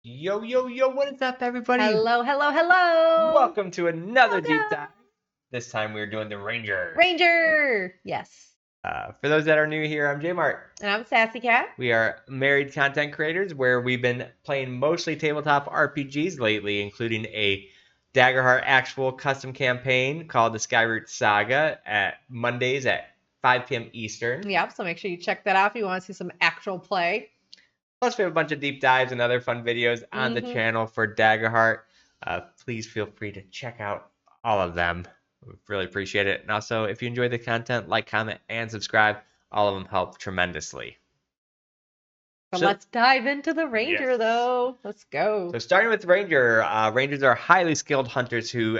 Yo, yo, yo, what is up, everybody? Hello, hello, hello. Welcome to another deep Welcome. dive. This time we're doing the Ranger. Ranger. Yes. For those that are new here, I'm J Mart. And I'm Sassy Cat. We are married content creators where we've been playing mostly tabletop RPGs lately, including a Daggerheart actual custom campaign called the Skyroot Saga at Mondays at 5 p.m. Eastern. Yep, so make sure you check that out if you want to see some actual play. Plus, we have a bunch of deep dives and other fun videos on the channel for Daggerheart. Please feel free to check out all of them. We really appreciate it. And also, if you enjoy the content, like, comment, and subscribe. All of them help tremendously. So let's dive into the Ranger, Yes. though. Let's go. So starting with Ranger, Rangers are highly skilled hunters who,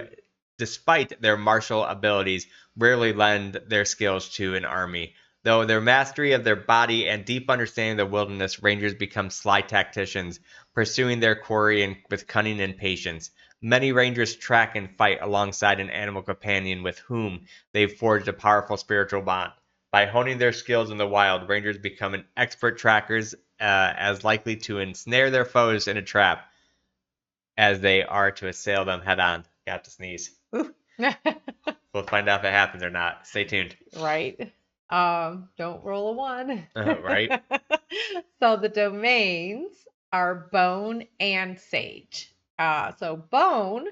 despite their martial abilities, rarely lend their skills to an army. Though their mastery of their body and deep understanding of the wilderness, Rangers become sly tacticians, pursuing their quarry with cunning and patience. Many Rangers track and fight alongside an animal companion with whom they've forged a powerful spiritual bond. By honing their skills in the wild, Rangers become an expert trackers, as likely to ensnare their foes in a trap as they are to assail them head on. Got to sneeze. We'll find out if it happens or not. Stay tuned. Right. Don't roll a 1. Right. So the domains are Bone and Sage. So Bone,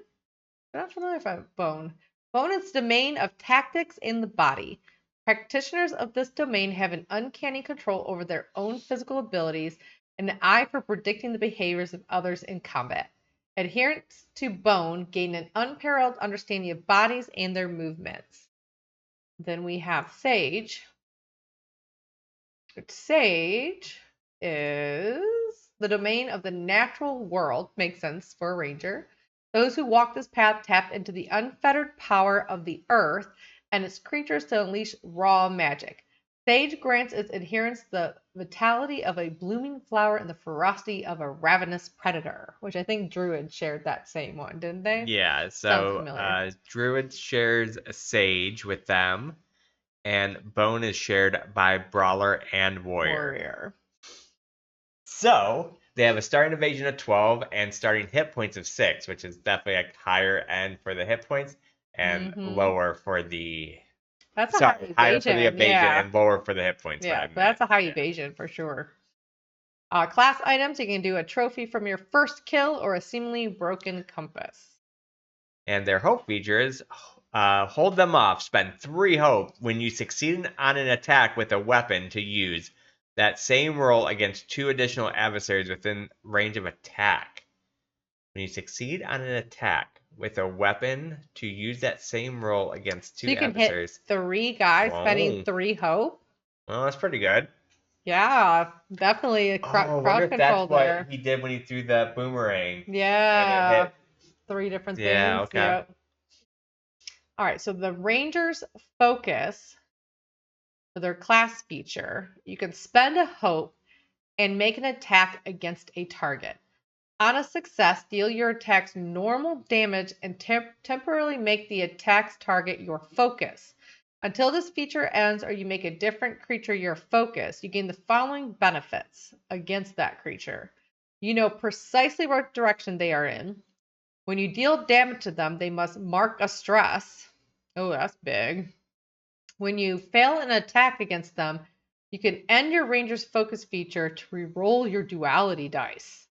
I'm not familiar with Bone. Bone is the domain of tactics in the body. Practitioners of this domain have an uncanny control over their own physical abilities and an eye for predicting the behaviors of others in combat. Adherents to Bone gain an unparalleled understanding of bodies and their movements. Then we have Sage. Sage is the domain of the natural world. Makes sense for a ranger. Those who walk this path tap into the unfettered power of the earth and its creatures to unleash raw magic. Sage grants its adherents the vitality of a blooming flower and the ferocity of a ravenous predator, which I think Druid shared that same one, didn't they? Yeah, so Druid shares Sage with them, and Bone is shared by Brawler and Warrior. So they have a starting evasion of 12 and starting hit points of 6, which is definitely a higher end for the hit points and lower for the higher for the evasion and lower for the hit points. Yeah, but that's a high evasion for sure. Class items, you can do a trophy from your first kill or a seemingly broken compass. And their hope features, hold them off, spend 3 hope when you succeed on an attack with a weapon to use that same roll against 2 additional adversaries within range of attack. When you succeed on an attack with a weapon to use that same roll against 2 adversaries. So you can hit 3 guys spending 3 hope. Well, that's pretty good. Yeah, definitely a crowd control there. What he did when he threw the boomerang. Yeah, and it hit 3 different things. Yeah, okay. Yep. All right, so the Ranger's focus for their class feature, you can spend a hope and make an attack against a target. On a success, deal your attack's normal damage and temporarily make the attack's target your focus. Until this feature ends or you make a different creature your focus, you gain the following benefits against that creature. You know precisely what direction they are in. When you deal damage to them, they must mark a stress. Oh, that's big. When you fail an attack against them, you can end your Ranger's focus feature to re-roll your duality dice.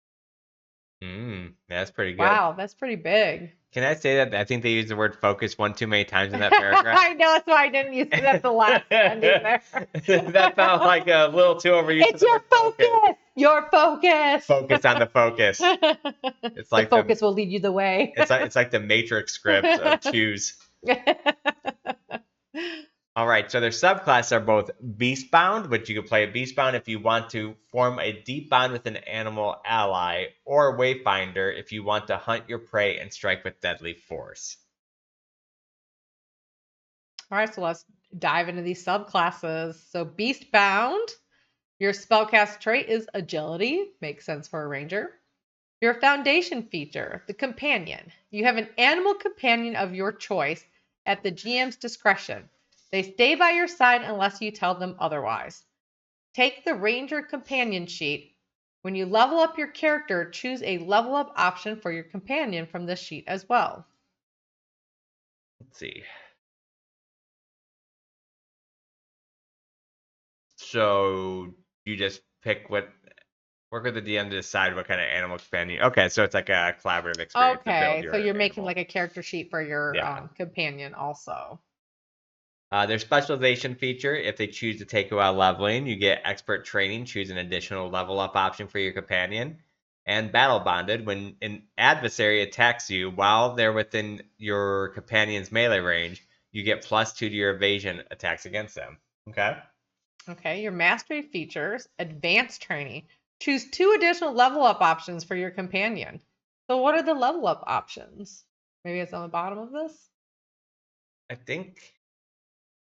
That's pretty good. Wow, that's pretty big. Can I say that I think they used the word focus one too many times in that paragraph? I know, that's why I didn't use it at the last ending there. That felt like a little too overused. It's your focus! Your focus! Focus on the focus. It's like the focus will lead you the way. It's like the Matrix script of choose. All right, so their subclasses are both Beastbound, which you can play a Beastbound if you want to form a deep bond with an animal ally, or Wayfinder if you want to hunt your prey and strike with deadly force. All right, so let's dive into these subclasses. So Beastbound, your spellcast trait is Agility. Makes sense for a ranger. Your foundation feature, the Companion. You have an animal companion of your choice at the GM's discretion. They stay by your side unless you tell them otherwise. Take the Ranger Companion sheet When you level up your character, choose a level up option for your companion from this sheet as well. Let's see. So you just pick what, work with the DM to decide what kind of animal companion. Okay, so it's like a collaborative experience to build Okay, your so you're making animal. like a character sheet for your Yeah. companion also. Their specialization feature, if they choose to take you while leveling, you get expert training, choose an additional level up option for your companion. And battle bonded, when an adversary attacks you while they're within your companion's melee range, you get +2 to your evasion attacks against them. Okay. Okay, your mastery features, advanced training. Choose 2 additional level up options for your companion. So what are the level up options? Maybe it's on the bottom of this? I think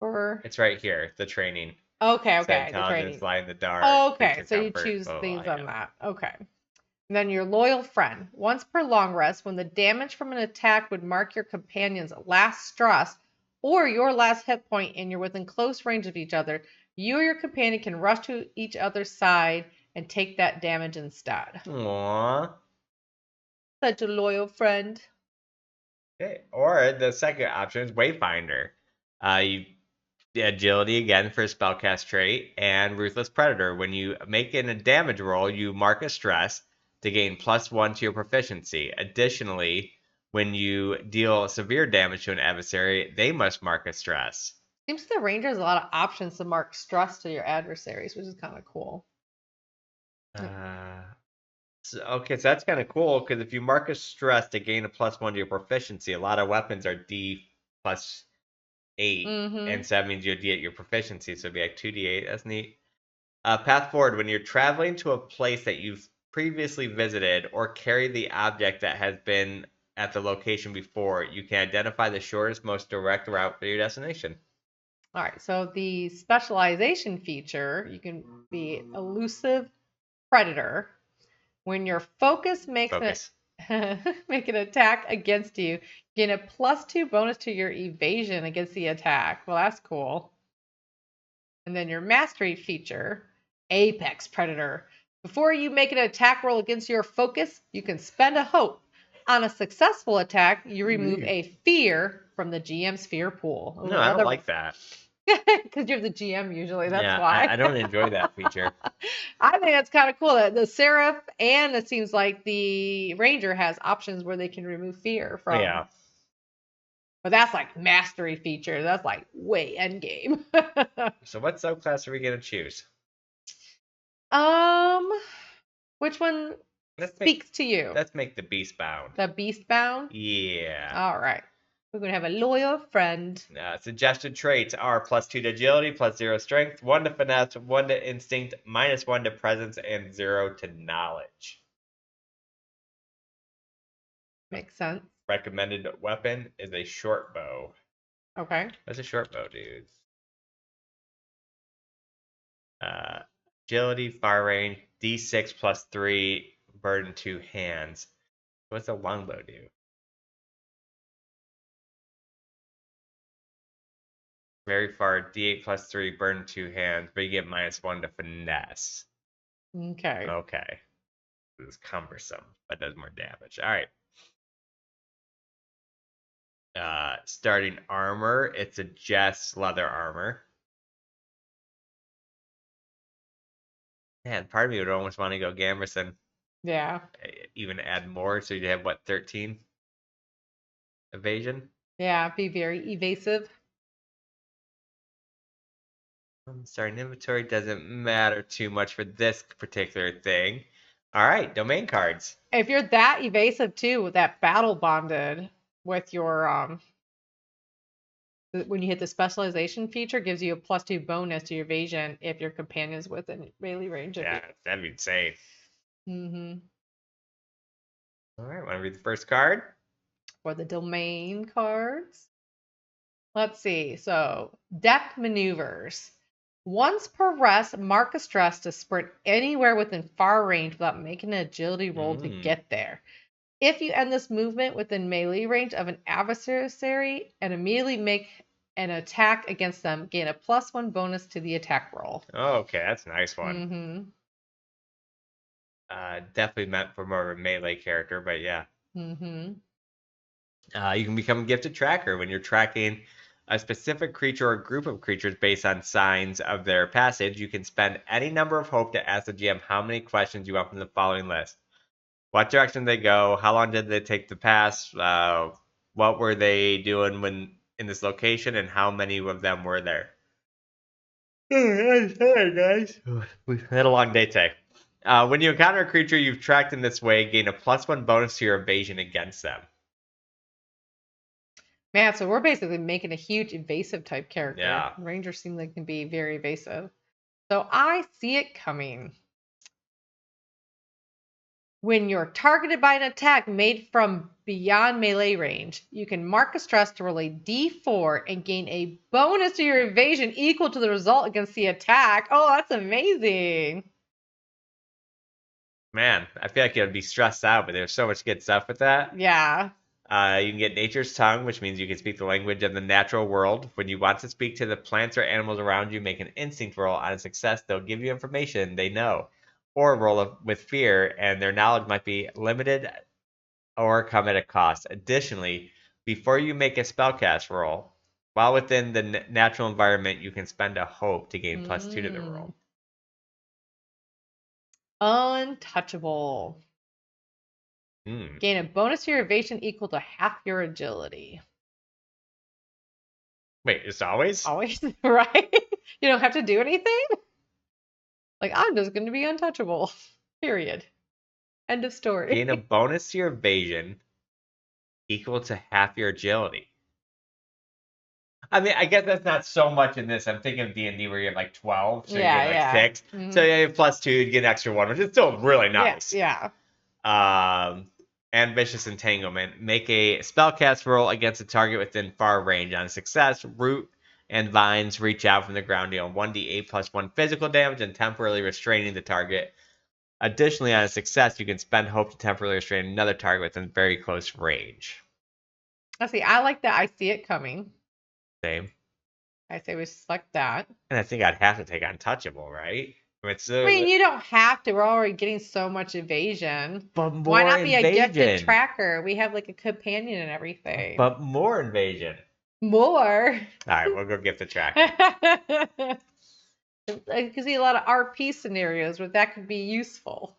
Or it's right here, the training. okay, Set okay, the intelligence, training. light in the dark, Okay, creature so you comfort, choose blah, blah, things blah. on Yeah. that. Okay. And then your loyal friend. Once per long rest, when the damage from an attack would mark your companion's last stress or your last hit point and you're within close range of each other, you or your companion can rush to each other's side and take that damage instead. Aww. Such a loyal friend. Okay. Or the second option is Wayfinder. You agility again for spellcast trait, and ruthless predator. When you make a damage roll, you mark a stress to gain +1 to your proficiency. Additionally, when you deal severe damage to an adversary, they must mark a stress. Seems the ranger has a lot of options to mark stress to your adversaries, which is kind of cool. Okay, so that's kind of cool because if you mark a stress to gain a +1 to your proficiency, a lot of weapons are D +8, Mm-hmm. and so that means you'll D at your proficiency, so it'd be like 2d8. That's neat. Path forward, when you're traveling to a place that you've previously visited or carry the object that has been at the location before, you can identify the shortest, most direct route for your destination. All right, so the specialization feature, you can be elusive predator. When your focus makes Focus. make an attack against you, gain a +2 bonus to your evasion against the attack. Well, that's cool. And then your mastery feature, apex predator. Before you make an attack roll against your focus, you can spend a hope. On a successful attack, you remove a fear from the GM's fear pool. Ooh, No, I don't like that. because you're the GM usually. That's Yeah, why. I don't enjoy that feature. I think that's kind of cool. The Seraph and it seems like the Ranger has options where they can remove fear from. Yeah. But that's like mastery feature. That's like way end game. So what subclass are we going to choose? Which one Let's speaks to you? Let's make the Beastbound. The Beastbound? Yeah. All right. We're going to have a loyal friend. Suggested traits are +2 to agility, +0 strength, 1 to finesse, 1 to instinct, -1 to presence, and 0 to knowledge. Makes sense. Recommended weapon is a short bow. Okay. What's a short bow, dudes? Agility, far range, D6 +3, burden 2 hands. What's a longbow do? Very far, D8 +3, burden 2 hands, but you get -1 to finesse. Okay. Okay. This is cumbersome, but does more damage. All right. Starting armor, it's a Jess leather armor. Man, part of me would almost want to go Gamerson. Yeah. Even add more, so you'd have what, 13 evasion? Yeah. Be very evasive. Starting inventory doesn't matter too much for this particular thing. All right, domain cards. If you're that evasive too, with that battle bonded with your when you hit the specialization feature, gives you a +2 bonus to your evasion if your companion's within melee range of Yeah, that'd be insane. you. Mm-hmm. All right, want to read the first card? For the domain cards. Let's see. So, depth maneuvers. Once per rest, mark a stress to sprint anywhere within far range without making an agility roll to get there. If you end this movement within melee range of an adversary and immediately make an attack against them, gain a +1 bonus to the attack roll. Okay, that's a nice one. Mm-hmm. Definitely meant for more of a melee character, but yeah. Mm-hmm. You can become a gifted tracker when you're tracking a specific creature or group of creatures based on signs of their passage. You can spend any number of hope to ask the GM how many questions you want from the following list: what direction they go, how long did they take to pass, what were they doing when in this location, and how many of them were there. Sorry, guys. We've had a long day today. When you encounter a creature you've tracked in this way, gain a +1 bonus to your evasion against them. Man, so we're basically making a huge evasive type character. Yeah. Rangers seem like can be very evasive. So I see it coming. When you're targeted by an attack made from beyond melee range, you can mark a stress to roll a d4 and gain a bonus to your evasion equal to the result against the attack. Oh, that's amazing. Man, I feel like it would be stressed out, but there's so much good stuff with that. Yeah. You can get Nature's Tongue, which means you can speak the language of the natural world. When you want to speak to the plants or animals around you, make an instinct roll. On a success, they'll give you information they know. Or roll with fear, and their knowledge might be limited or come at a cost. Additionally, before you make a spellcast roll, while within the natural environment, you can spend a hope to gain +2 to the roll. Untouchable. Gain a bonus to your evasion equal to half your agility. Wait, it's always? Always, right? You don't have to do anything? Like, I'm just going to be untouchable. Period. End of story. Gain a bonus to your evasion equal to half your agility. I mean, I guess that's not so much in this. I'm thinking of D&D where you have like 12, so you get like 6. Mm-hmm. So you have +2, you get an extra 1, which is still really nice. Yeah. And Vicious Entanglement. Make a spellcast roll against a target within far range. On success, root and vines reach out from the ground, deal 1d8 +1 physical damage and temporarily restraining the target. Additionally, on a success, you can spend hope to temporarily restrain another target within very close range. Let's see. I like that. I see it coming. Same. I say we select that. And I think I'd have to take Untouchable, right? I mean, you don't have to. We're already getting so much evasion. But more Why not be invasion? A gifted tracker? We have like a companion and everything. But more invasion. More. All right, we'll go gift tracker. I can see a lot of RP scenarios where that could be useful.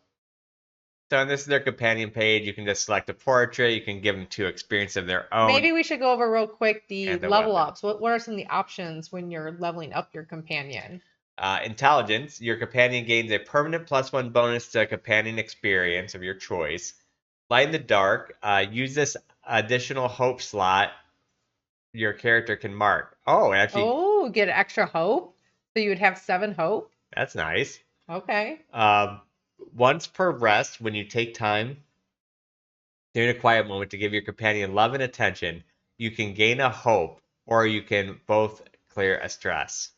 So, and this is their companion page. You can just select a portrait. You can give them 2 experience of their own. Maybe we should go over real quick the level ups. What are some of the options when you're leveling up your companion? Intelligence. Your companion gains a permanent +1 bonus to a companion experience of your choice. Light in the dark. Use this additional hope slot your character can mark. Oh, actually. Oh, get an extra hope? So you would have 7 hope? That's nice. Okay. Once per rest, when you take time during a quiet moment to give your companion love and attention, you can gain a hope, or you can both clear a stress.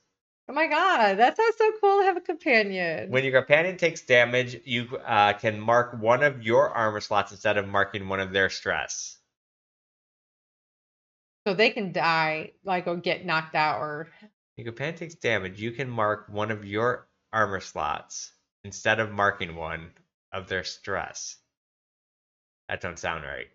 Oh my god, that sounds so cool to have a companion. When your companion takes damage, you can mark one of your armor slots instead of marking one of their stress. So they can die, like, or get knocked out, or... Your companion takes damage, you can mark one of your armor slots instead of marking one of their stress. That don't sound right.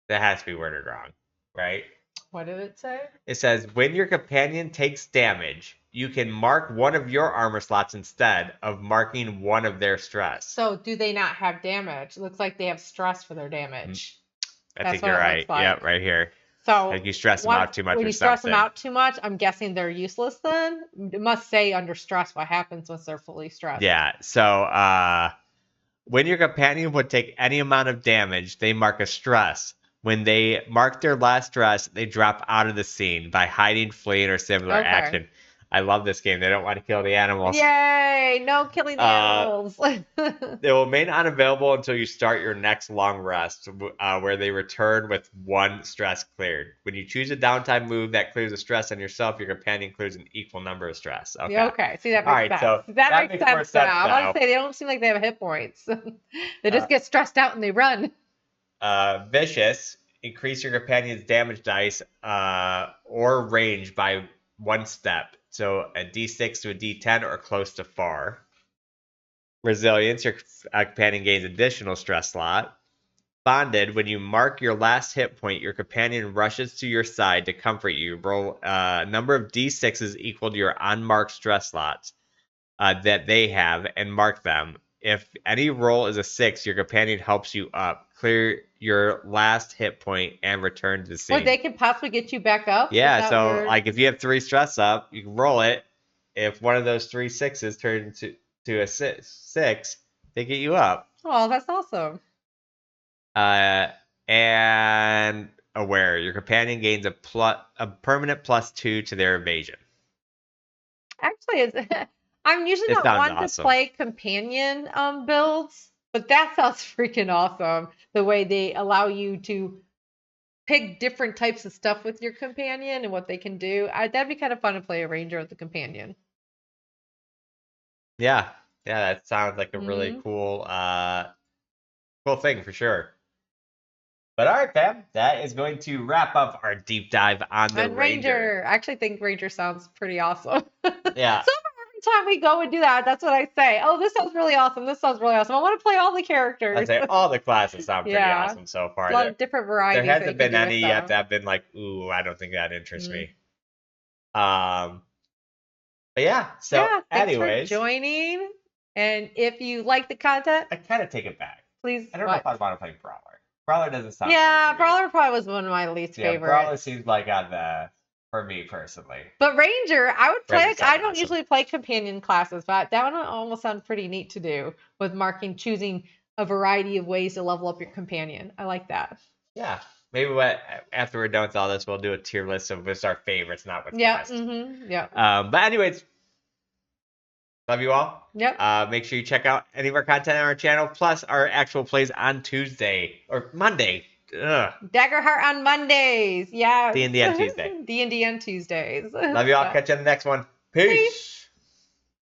That has to be worded wrong, right? What did it say? It says, when your companion takes damage, you can mark one of your armor slots instead of marking one of their stress. So do they not have damage? It looks like they have stress for their damage. I think you're right. Like. Yep, right here. So like you stress them out too much. When you stress them out too much, I'm guessing they're useless then? It must say under stress what happens once they're fully stressed. Yeah, so when your companion would take any amount of damage, they mark a stress. When they mark their last stress, they drop out of the scene by hiding, fleeing, or similar action. I love this game. They don't want to kill the animals. Yay! No killing the animals. They will remain unavailable until you start your next long rest, where they return with 1 stress cleared. When you choose a downtime move that clears a stress on yourself, your companion clears an equal number of stress. Okay. See, that makes sense. So that makes sense now. I was going to say, they don't seem like they have hit points. They just get stressed out and they run. Vicious. Increase your companion's damage dice or range by 1 step. So a D6 to a D10 or close to far. Resilience, your companion gains additional stress slot. Bonded, when you mark your last hit point, your companion rushes to your side to comfort you. Roll a number of D6s equal to your unmarked stress slots that they have and mark them. If any roll is a 6, your companion helps you up, clear your last hit point, and return to the scene. Or they can possibly get you back up. Yeah, so like if you have 3 stress up, you can roll it. If one of those 3 6s turn to a 6, they get you up. Oh, that's awesome. And aware, your companion gains a permanent +2 to their evasion. Actually, I'm usually It not sounds one awesome. to play companion builds, but that sounds freaking awesome. The way they allow you to pick different types of stuff with your companion and what they can do. That'd be kind of fun to play a ranger with a companion. Yeah, that sounds like a really Mhm. cool thing for sure. But all right, fam, that is going to wrap up our deep dive on the And Ranger. I actually think Ranger sounds pretty awesome. Yeah. So every time we go and do that, that's what I say. Oh, this sounds really awesome. This sounds really awesome. I want to play all the characters. I'd say all the classes sound pretty Yeah. awesome so far. A lot of different There varieties that you hasn't can been do with any yet them. that have been like, ooh, I don't think that interests Mm. me. But yeah, so yeah, thanks anyways, for joining. And if you like the content, I kind of take it back. please. I don't know if I want to play Brawler. Brawler doesn't sound Yeah, great to me. Brawler probably was one of my least favorites. Brawler seems like on the for me personally. But Ranger, I would play. Ranger I sounds don't awesome. usually play companion classes, but that one almost sounds pretty neat to do with choosing a variety of ways to level up your companion. I like that. Yeah, maybe after we're done with all this, we'll do a tier list of what's our favorites, not what's best. Yeah. But anyways, love you all. Yep. Make sure you check out any of our content on our channel, plus our actual plays on Tuesday or Monday. Ugh. Daggerheart on Mondays. Yeah. D&D on Tuesday. D&D on Tuesdays. Love you all. Catch you on the next one. Peace.